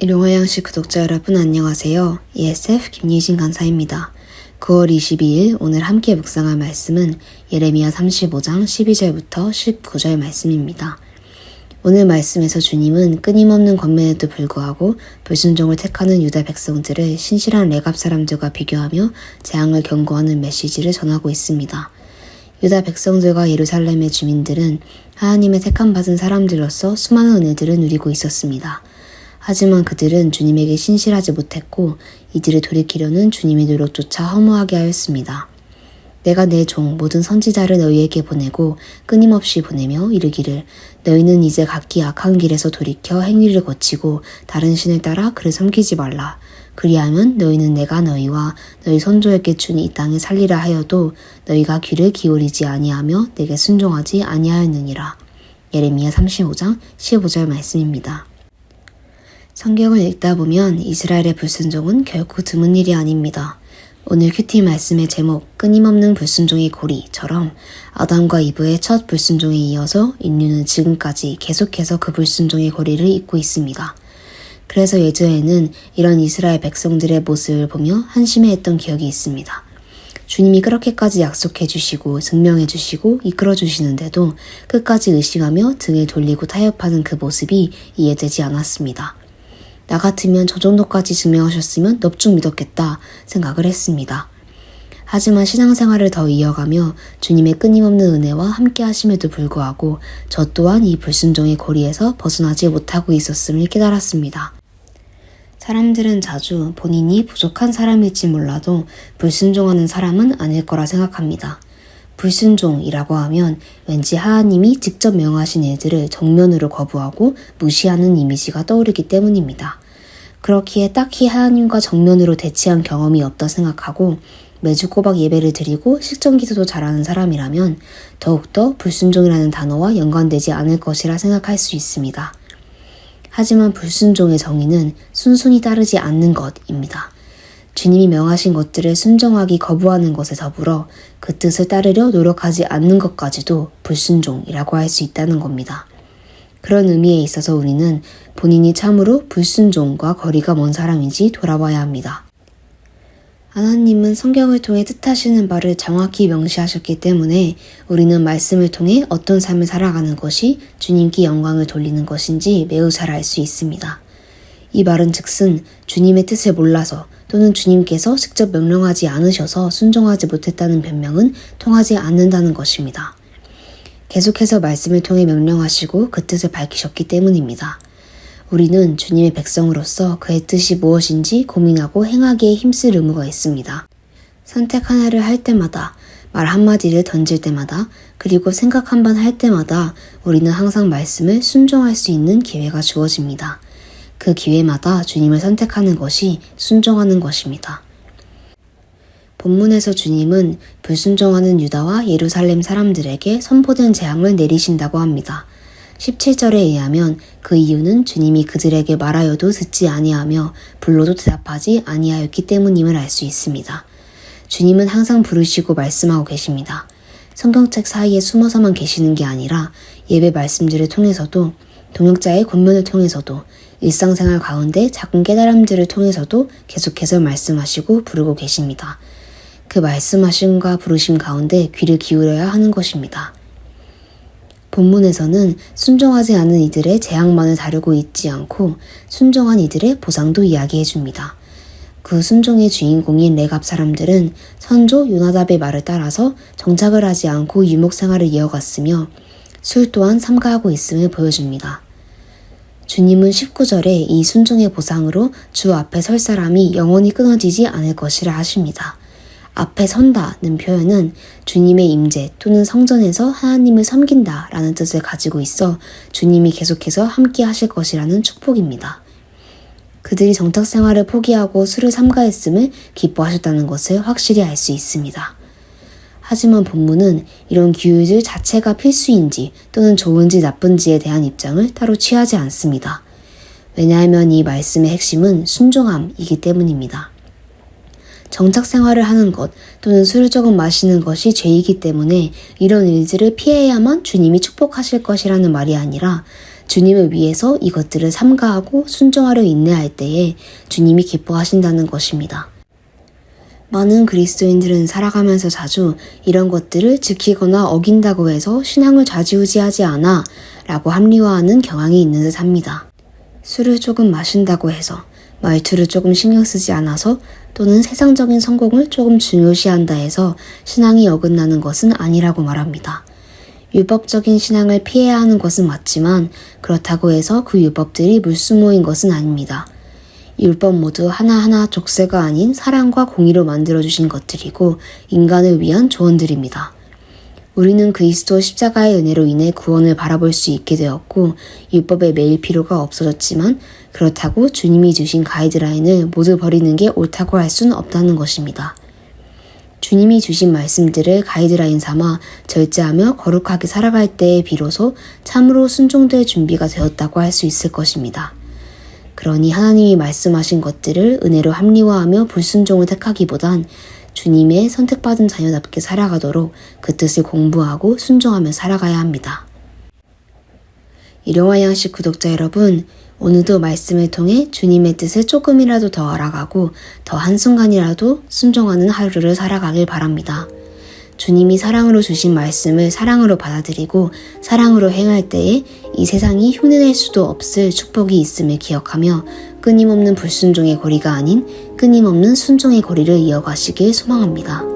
일용화양식 구독자 여러분 안녕하세요. ESF 김예진 강사입니다. 9월 22일 오늘 함께 묵상할 말씀은 예레미야 35장 12절부터 19절 말씀입니다. 오늘 말씀에서 주님은 끊임없는 권면에도 불구하고 불순종을 택하는 유다 백성들을 신실한 레갑 사람들과 비교하며 재앙을 경고하는 메시지를 전하고 있습니다. 유다 백성들과 예루살렘의 주민들은 하나님의 택함받은 사람들로서 수많은 은혜들을 누리고 있었습니다. 하지만 그들은 주님에게 신실하지 못했고 이들을 돌이키려는 주님의 노력조차 허무하게 하였습니다. 내가 내 종 모든 선지자를 너희에게 보내고 끊임없이 보내며 이르기를 너희는 이제 각기 악한 길에서 돌이켜 행위를 거치고 다른 신을 따라 그를 섬기지 말라. 그리하면 너희는 내가 너희와 너희 선조에게 준 이 땅에 살리라 하여도 너희가 귀를 기울이지 아니하며 내게 순종하지 아니하였느니라. 예레미야 35장 15절 말씀입니다. 성경을 읽다 보면 이스라엘의 불순종은 결코 드문 일이 아닙니다. 오늘 큐티 말씀의 제목 끊임없는 불순종의 고리처럼 아담과 이브의 첫 불순종에 이어서 인류는 지금까지 계속해서 그 불순종의 고리를 잇고 있습니다. 그래서 예전에는 이런 이스라엘 백성들의 모습을 보며 한심해했던 기억이 있습니다. 주님이 그렇게까지 약속해 주시고 증명해 주시고 이끌어 주시는데도 끝까지 의심하며 등을 돌리고 타협하는 그 모습이 이해되지 않았습니다. 나 같으면 저 정도까지 증명하셨으면 넙죽 믿었겠다 생각을 했습니다. 하지만 신앙생활을 더 이어가며 주님의 끊임없는 은혜와 함께 하심에도 불구하고 저 또한 이 불순종의 고리에서 벗어나지 못하고 있었음을 깨달았습니다. 사람들은 자주 본인이 부족한 사람일지 몰라도 불순종하는 사람은 아닐 거라 생각합니다. 불순종이라고 하면 왠지 하나님이 직접 명하신 일들을 정면으로 거부하고 무시하는 이미지가 떠오르기 때문입니다. 그렇기에 딱히 하나님과 정면으로 대치한 경험이 없다 생각하고 매주 꼬박 예배를 드리고 식전기도도 잘하는 사람이라면 더욱더 불순종이라는 단어와 연관되지 않을 것이라 생각할 수 있습니다. 하지만 불순종의 정의는 순순히 따르지 않는 것입니다. 주님이 명하신 것들을 순종하기 거부하는 것에 더불어 그 뜻을 따르려 노력하지 않는 것까지도 불순종이라고 할 수 있다는 겁니다. 그런 의미에 있어서 우리는 본인이 참으로 불순종과 거리가 먼 사람인지 돌아봐야 합니다. 하나님은 성경을 통해 뜻하시는 바를 정확히 명시하셨기 때문에 우리는 말씀을 통해 어떤 삶을 살아가는 것이 주님께 영광을 돌리는 것인지 매우 잘 알 수 있습니다. 이 말은 즉슨 주님의 뜻을 몰라서 또는 주님께서 직접 명령하지 않으셔서 순종하지 못했다는 변명은 통하지 않는다는 것입니다. 계속해서 말씀을 통해 명령하시고 그 뜻을 밝히셨기 때문입니다. 우리는 주님의 백성으로서 그의 뜻이 무엇인지 고민하고 행하기에 힘쓸 의무가 있습니다. 선택 하나를 할 때마다, 말 한마디를 던질 때마다, 그리고 생각 한 번 할 때마다 우리는 항상 말씀을 순종할 수 있는 기회가 주어집니다. 그 기회마다 주님을 선택하는 것이 순종하는 것입니다. 본문에서 주님은 불순종하는 유다와 예루살렘 사람들에게 선포된 재앙을 내리신다고 합니다. 17절에 의하면 그 이유는 주님이 그들에게 말하여도 듣지 아니하며 불러도 대답하지 아니하였기 때문임을 알 수 있습니다. 주님은 항상 부르시고 말씀하고 계십니다. 성경책 사이에 숨어서만 계시는 게 아니라 예배 말씀들을 통해서도 동역자의 권면을 통해서도 일상생활 가운데 작은 깨달음들을 통해서도 계속해서 말씀하시고 부르고 계십니다. 그 말씀하심과 부르심 가운데 귀를 기울여야 하는 것입니다. 본문에서는 순종하지 않은 이들의 재앙만을 다루고 있지 않고 순종한 이들의 보상도 이야기해 줍니다. 그 순종의 주인공인 레갑 사람들은 선조 요나답의 말을 따라서 정착을 하지 않고 유목생활을 이어갔으며 술 또한 삼가하고 있음을 보여줍니다. 주님은 19절에 이 순종의 보상으로 주 앞에 설 사람이 영원히 끊어지지 않을 것이라 하십니다. 앞에 선다는 표현은 주님의 임재 또는 성전에서 하나님을 섬긴다라는 뜻을 가지고 있어 주님이 계속해서 함께 하실 것이라는 축복입니다. 그들이 정탁 생활을 포기하고 술을 삼가했음을 기뻐하셨다는 것을 확실히 알 수 있습니다. 하지만 본문은 이런 규율 자체가 필수인지 또는 좋은지 나쁜지에 대한 입장을 따로 취하지 않습니다. 왜냐하면 이 말씀의 핵심은 순종함이기 때문입니다. 정착 생활을 하는 것 또는 술을 조금 마시는 것이 죄이기 때문에 이런 일들을 피해야만 주님이 축복하실 것이라는 말이 아니라 주님을 위해서 이것들을 삼가하고 순종하려 인내할 때에 주님이 기뻐하신다는 것입니다. 많은 그리스도인들은 살아가면서 자주 이런 것들을 지키거나 어긴다고 해서 신앙을 좌지우지하지 않아 라고 합리화하는 경향이 있는 듯 합니다. 술을 조금 마신다고 해서, 말투를 조금 신경 쓰지 않아서, 또는 세상적인 성공을 조금 중요시한다 해서 신앙이 어긋나는 것은 아니라고 말합니다. 율법적인 신앙을 피해야 하는 것은 맞지만 그렇다고 해서 그 율법들이 물수모인 것은 아닙니다. 율법 모두 하나하나 족쇄가 아닌 사랑과 공의로 만들어주신 것들이고 인간을 위한 조언들입니다. 우리는 그리스도 십자가의 은혜로 인해 구원을 바라볼 수 있게 되었고 율법에 매일 필요가 없어졌지만 그렇다고 주님이 주신 가이드라인을 모두 버리는 게 옳다고 할 수는 없다는 것입니다. 주님이 주신 말씀들을 가이드라인 삼아 절제하며 거룩하게 살아갈 때에 비로소 참으로 순종될 준비가 되었다고 할 수 있을 것입니다. 그러니 하나님이 말씀하신 것들을 은혜로 합리화하며 불순종을 택하기보단 주님의 선택받은 자녀답게 살아가도록 그 뜻을 공부하고 순종하며 살아가야 합니다. 일용할 양식 구독자 여러분, 오늘도 말씀을 통해 주님의 뜻을 조금이라도 더 알아가고 더 한순간이라도 순종하는 하루를 살아가길 바랍니다. 주님이 사랑으로 주신 말씀을 사랑으로 받아들이고 사랑으로 행할 때에 이 세상이 흉내낼 수도 없을 축복이 있음을 기억하며 끊임없는 불순종의 고리가 아닌 끊임없는 순종의 고리를 이어가시길 소망합니다.